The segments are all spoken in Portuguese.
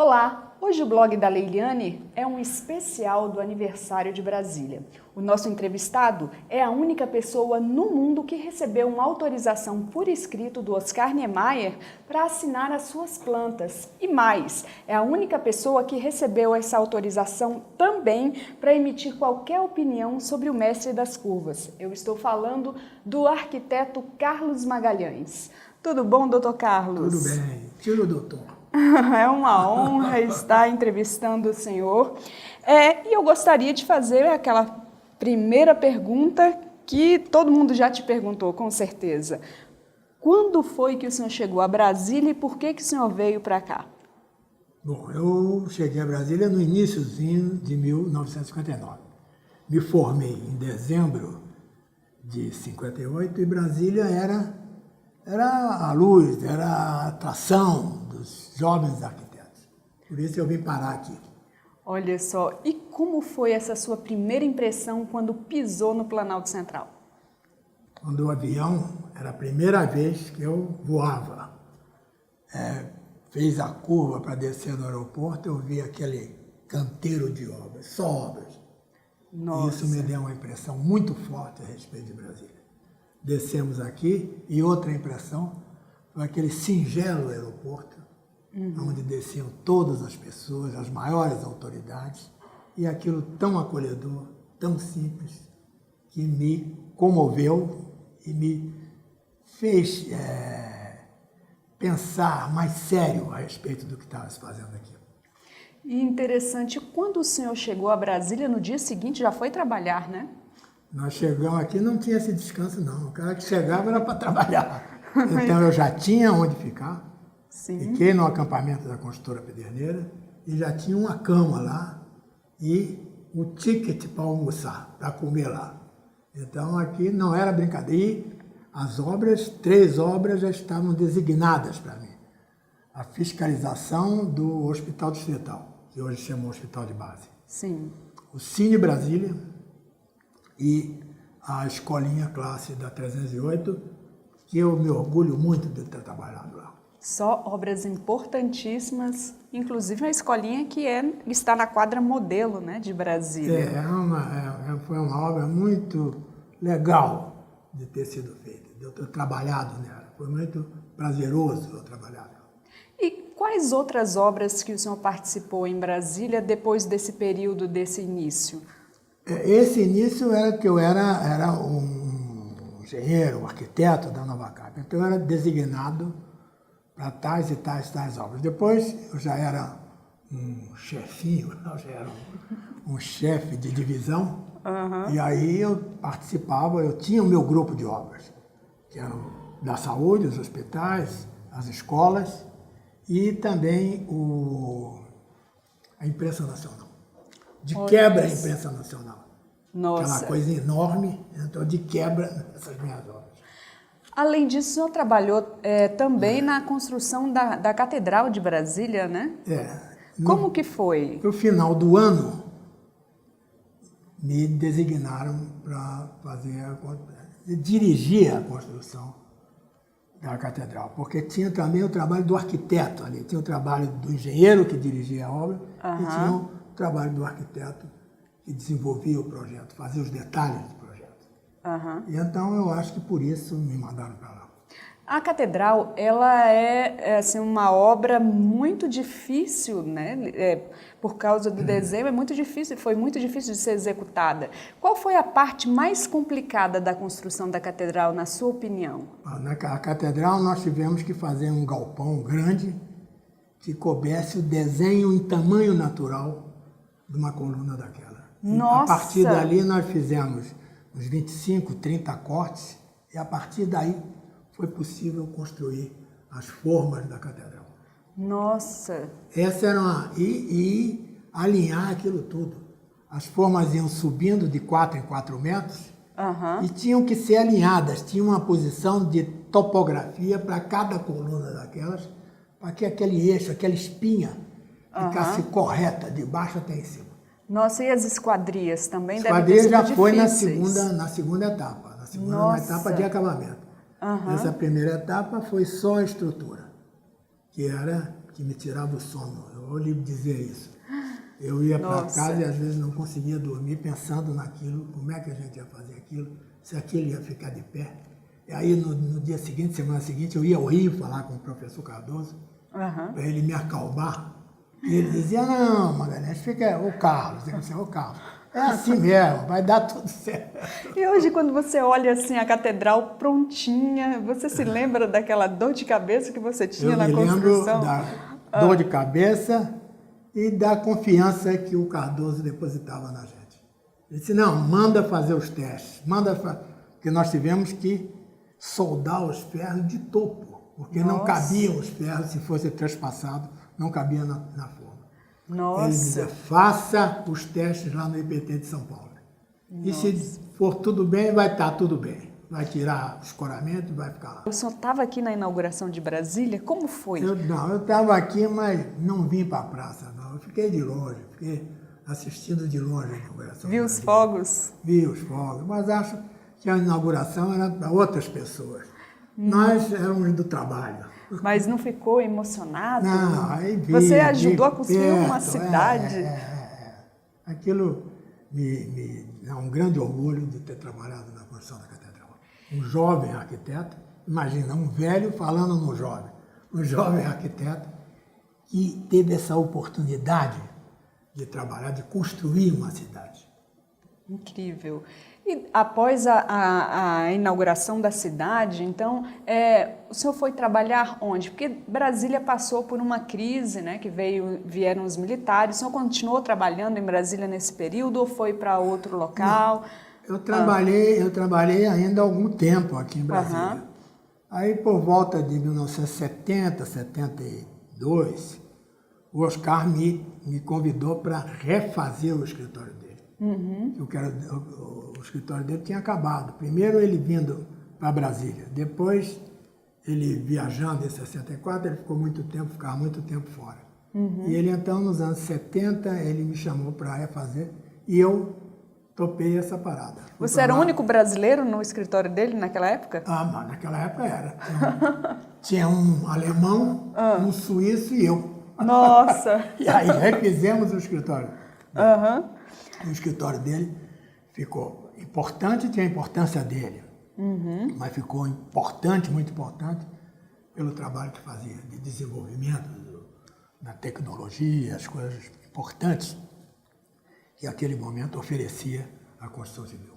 Olá! Hoje o blog da Leiliane é um especial do aniversário de Brasília. O nosso entrevistado é a única pessoa no mundo que recebeu uma autorização por escrito do Oscar Niemeyer para assinar as suas plantas. E mais, é a única pessoa que recebeu essa autorização também para emitir qualquer opinião sobre o mestre das curvas. Eu estou falando do arquiteto Carlos Magalhães. Tudo bom, doutor Carlos? Tudo bem. Tira o doutor. É uma honra estar entrevistando o senhor. E eu gostaria de fazer aquela primeira pergunta que todo mundo já te perguntou, com certeza. Quando foi que o senhor chegou a Brasília e por que o senhor veio para cá? Bom, eu cheguei a Brasília no iniciozinho de 1959. Me formei em dezembro de 58 e Brasília era a luz, era a atração dos jovens arquitetos. Por isso eu vim parar aqui. Olha só, e como foi essa sua primeira impressão quando pisou no Planalto Central? Quando o avião, era a primeira vez que eu voava, fez a curva para descer no aeroporto, eu vi aquele canteiro de obras, só obras. Nossa. E isso me deu uma impressão muito forte a respeito de Brasília. Descemos aqui e outra impressão foi aquele singelo aeroporto, onde desciam todas as pessoas, as maiores autoridades, e aquilo tão acolhedor, tão simples, que me comoveu e me fez pensar mais sério a respeito do que estava se fazendo aqui. E interessante, quando o senhor chegou a Brasília, no dia seguinte já foi trabalhar, né? Nós chegamos aqui, não tinha esse descanso não, o cara que chegava era para trabalhar. Então eu já tinha onde ficar. Sim. Fiquei no acampamento da construtora Pederneira e já tinha uma cama lá e o ticket para almoçar, para comer lá. Então aqui não era brincadeira. E as obras, 3 obras já estavam designadas para mim. A fiscalização do Hospital Distrital, que hoje chama Hospital de Base. Sim. O Cine Brasília e a escolinha classe da 308, que eu me orgulho muito de ter trabalhado lá. Só obras importantíssimas, inclusive a escolinha que está na quadra modelo, né, de Brasília. Foi uma obra muito legal de ter sido feita, de eu ter trabalhado nela. Foi muito prazeroso eu trabalhar nela. E quais outras obras que o senhor participou em Brasília depois desse período, desse início? Esse início era que eu era um engenheiro, um arquiteto da Nova Cap. Então eu era designado para tais e tais obras. Depois eu já era um chefinho, eu já era um chefe de divisão. E aí eu participava, eu tinha o meu grupo de obras, que eram da saúde, os hospitais, as escolas e também a imprensa nacional. De quebra a imprensa nacional. Nossa. Aquela coisa enorme, então de quebra essas minhas obras. Além disso, o senhor trabalhou também na construção da Catedral de Brasília, né? Como que foi? No final do ano, me designaram para dirigir a construção da Catedral, porque tinha também o trabalho do arquiteto ali, tinha o trabalho do engenheiro que dirigia a obra e tinha o trabalho do arquiteto que desenvolvia o projeto, fazia os detalhes do projeto. E então eu acho que por isso me mandaram para lá. A catedral, ela é assim, uma obra muito difícil, né? Por causa do desenho, foi muito difícil de ser executada. Qual foi a parte mais complicada da construção da catedral, na sua opinião? Na catedral nós tivemos que fazer um galpão grande que coubesse o desenho em tamanho natural de uma coluna daquela. Nossa! A partir dali nós fizemos uns 25, 30 cortes e a partir daí foi possível construir as formas da catedral. Nossa! Essa era e alinhar aquilo tudo. As formas iam subindo de 4 em 4 metros e tinham que ser alinhadas. Tinha uma posição de topografia para cada coluna daquelas, para que aquele eixo, aquela espinha ficasse correta, de baixo até em cima. Nossa, e as esquadrias também devem ter Esquadria sido já foi difíceis. na segunda etapa, na etapa de acabamento. Essa primeira etapa foi só a estrutura, que era que me tirava o sono. Eu vou lhe dizer isso. Eu ia para casa e às vezes não conseguia dormir pensando naquilo, como é que a gente ia fazer aquilo, se aquilo ia ficar de pé. E aí no dia seguinte, semana seguinte, eu ia ao Rio falar com o professor Cardoso, para ele me acalmar. E ele dizia, não, Magalhães, fica o Carlos. Eu disse, o Carlos, é assim mesmo, vai dar tudo certo. E hoje, quando você olha assim a catedral prontinha, você se lembra daquela dor de cabeça que você tinha na construção? Eu me lembro da dor de cabeça e da confiança que o Cardoso depositava na gente. Ele disse, não, manda fazer os testes, porque nós tivemos que soldar os ferros de topo, porque não cabiam os ferros, se fosse trespassado, não cabia na forma. Nossa. Ele dizia, faça os testes lá no IPT de São Paulo. Nossa. E se for tudo bem, vai estar tudo bem. Vai tirar o escoramento e vai ficar lá. O senhor estava aqui na inauguração de Brasília? Como foi? Eu estava aqui, mas não vim para a praça, não. Eu fiquei de longe, fiquei assistindo de longe a inauguração. Viu os fogos? Vi os fogos, mas acho que a inauguração era para outras pessoas. Nós éramos do trabalho. Mas não ficou emocionado? Não, aí vi. Você ajudou a construir uma cidade. Aquilo me é um grande orgulho de ter trabalhado na construção da catedral. Um jovem arquiteto, imagina, um velho falando no jovem. Um jovem arquiteto que teve essa oportunidade de trabalhar, de construir uma cidade. Incrível. E após a inauguração da cidade, então, o senhor foi trabalhar onde? Porque Brasília passou por uma crise, né, que vieram os militares. O senhor continuou trabalhando em Brasília nesse período ou foi para outro local? Não, eu trabalhei ainda há algum tempo aqui em Brasília. Aí, por volta de 1970, 72, o Oscar me convidou para refazer o escritório dele. O escritório dele tinha acabado. Primeiro ele vindo para Brasília, depois ele viajando em 64, ele ficava muito tempo fora. E ele então, nos anos 70, ele me chamou para refazer e eu topei essa parada. Você era o único brasileiro no escritório dele naquela época? Mas naquela época era. Tinha um alemão, um suíço e eu. Nossa! E aí refizemos o escritório. O escritório dele ficou importante, tinha a importância dele, mas ficou importante, muito importante, pelo trabalho que fazia de desenvolvimento da tecnologia, as coisas importantes que aquele momento oferecia à construção civil.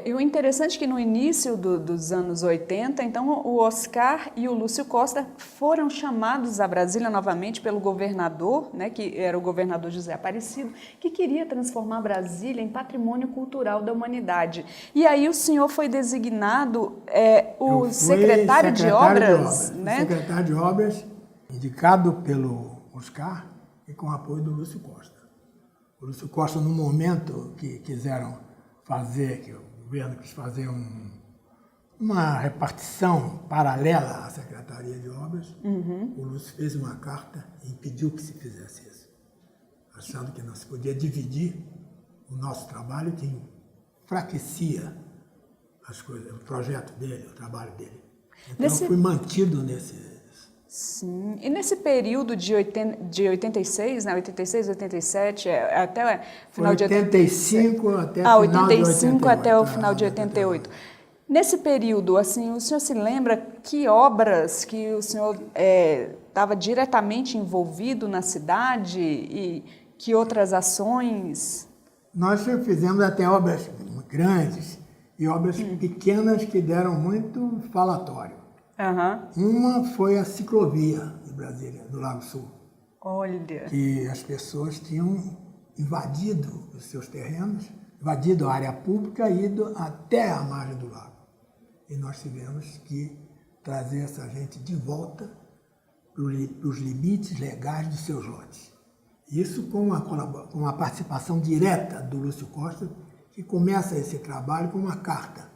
E o interessante é que no início dos anos 80, então o Oscar e o Lúcio Costa foram chamados a Brasília novamente pelo governador, né, que era o governador José Aparecido, que queria transformar Brasília em patrimônio cultural da humanidade. E aí o senhor foi designado o secretário de Obras, né? Secretário de Obras, indicado pelo Oscar e com o apoio do Lúcio Costa. O Lúcio Costa, no momento que quiseram fazer, que o governo quis fazer uma repartição paralela à Secretaria de Obras, o Lúcio fez uma carta e impediu que se fizesse isso, achando que não se podia dividir o nosso trabalho, que enfraquecia as coisas, o projeto dele, o trabalho dele. Então, eu fui mantido nesse... Sim, e nesse período de 86, né, 86, 87, até o final de 85 até o final de 88. Até o final de 88. Nesse período, assim, o senhor se lembra que obras que o senhor estava diretamente envolvido na cidade e que outras ações? Nós fizemos até obras grandes e obras pequenas que deram muito falatório. Uma foi a ciclovia de Brasília, do Lago Sul. Olha! Que as pessoas tinham invadido os seus terrenos, invadido a área pública e ido até a margem do lago. E nós tivemos que trazer essa gente de volta para os limites legais dos seus lotes. Isso com a participação direta do Lúcio Costa, que começa esse trabalho com uma carta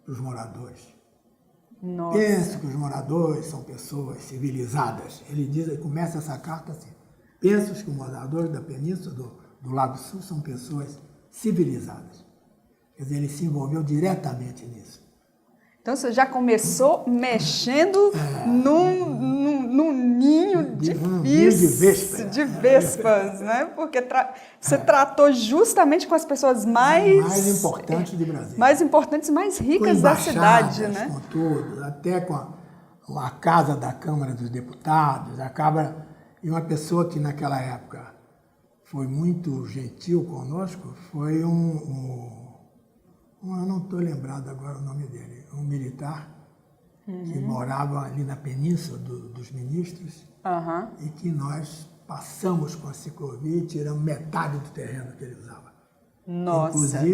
para os moradores. Nossa. Penso que os moradores são pessoas civilizadas. Ele começa essa carta assim. Penso que os moradores da península do Lago Sul são pessoas civilizadas. Quer dizer, ele se envolveu diretamente nisso. Então, você já começou mexendo num ninho difícil de vespas, né? Porque você tratou justamente com as pessoas mais importantes de Brasília. Mais importantes e mais ricas da cidade, né? Com tudo, até com a casa da Câmara dos Deputados, e uma pessoa que naquela época foi muito gentil conosco, foi eu não estou lembrado agora o nome dele, um militar que morava ali na Península dos Ministros e que nós passamos com a ciclovia e tiramos metade do terreno que ele usava. Nossa!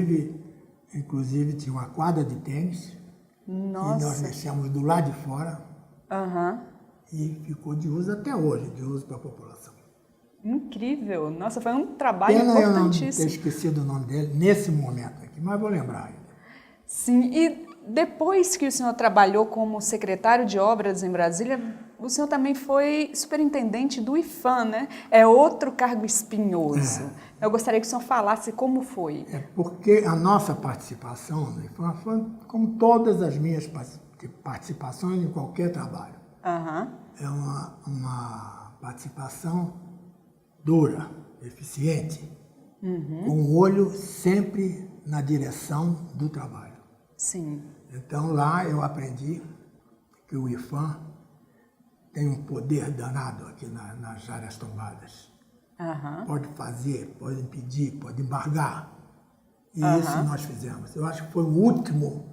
Inclusive tinha uma quadra de tênis e nós deixamos do lado de fora e ficou de uso até hoje, de uso para a população. Incrível! Nossa, foi um trabalho importantíssimo. Eu não ter esquecido o nome dele nesse momento aqui, mas vou lembrar ainda. Sim, e depois que o senhor trabalhou como secretário de obras em Brasília, o senhor também foi superintendente do IPHAN, né? É outro cargo espinhoso. Eu gostaria que o senhor falasse como foi. Porque a nossa participação no IPHAN foi como todas as minhas participações em qualquer trabalho. É uma participação dura, eficiente, com o olho sempre na direção do trabalho. Sim. Então lá eu aprendi que o IPHAN tem um poder danado aqui nas áreas tombadas. Pode fazer, pode impedir, pode embargar. E isso nós fizemos. Eu acho que foi o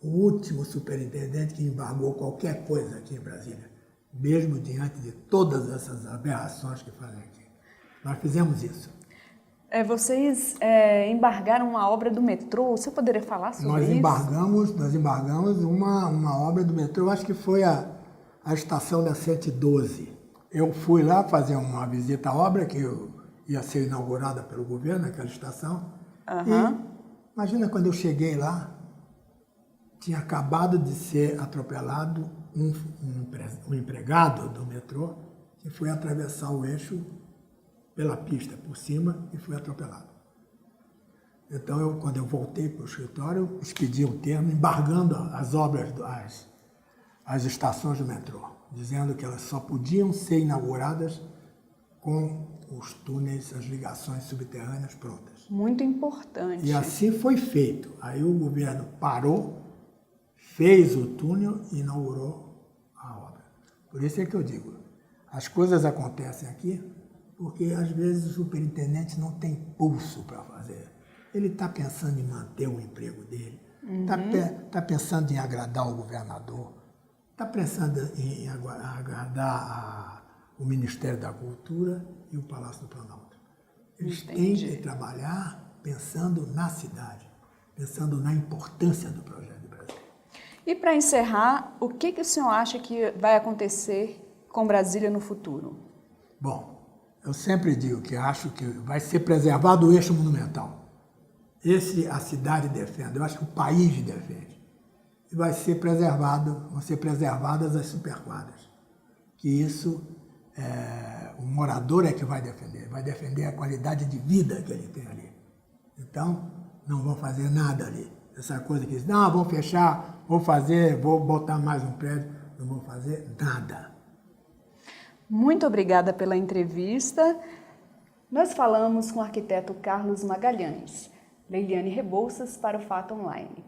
último superintendente que embargou qualquer coisa aqui em Brasília, mesmo diante de todas essas aberrações que fazem aqui. Nós fizemos isso. Vocês embargaram uma obra do metrô, você poderia falar sobre isso? Nós embargamos uma obra do metrô, eu acho que foi a estação da 112. Eu fui lá fazer uma visita à obra, que ia ser inaugurada pelo governo, aquela estação. E imagina quando eu cheguei lá, tinha acabado de ser atropelado um empregado do metrô, que foi atravessar o eixo pela pista, por cima, e foi atropelado. Então, quando eu voltei para o escritório, expedi um termo embargando as obras, as estações do metrô, dizendo que elas só podiam ser inauguradas com os túneis, as ligações subterrâneas prontas. Muito importante. E assim foi feito. Aí o governo parou, fez o túnel e inaugurou a obra. Por isso é que eu digo, as coisas acontecem aqui porque às vezes o superintendente não tem pulso para fazer. Ele está pensando em manter o emprego dele, está pensando em agradar o governador, está pensando em agradar o Ministério da Cultura e o Palácio do Planalto. Eles têm que trabalhar pensando na cidade, pensando na importância do projeto de Brasília. E para encerrar, o que o senhor acha que vai acontecer com Brasília no futuro? Bom, eu sempre digo que acho que vai ser preservado o eixo monumental. Esse a cidade defende, eu acho que o país defende. E vão ser preservadas as superquadras. Que isso, o morador é que vai defender a qualidade de vida que ele tem ali. Então, não vão fazer nada ali. Essa coisa que diz, não, vou fechar, vou botar mais um prédio, não vou fazer nada. Muito obrigada pela entrevista. Nós falamos com o arquiteto Carlos Magalhães. Leiliane Rebouças para o Fato Online.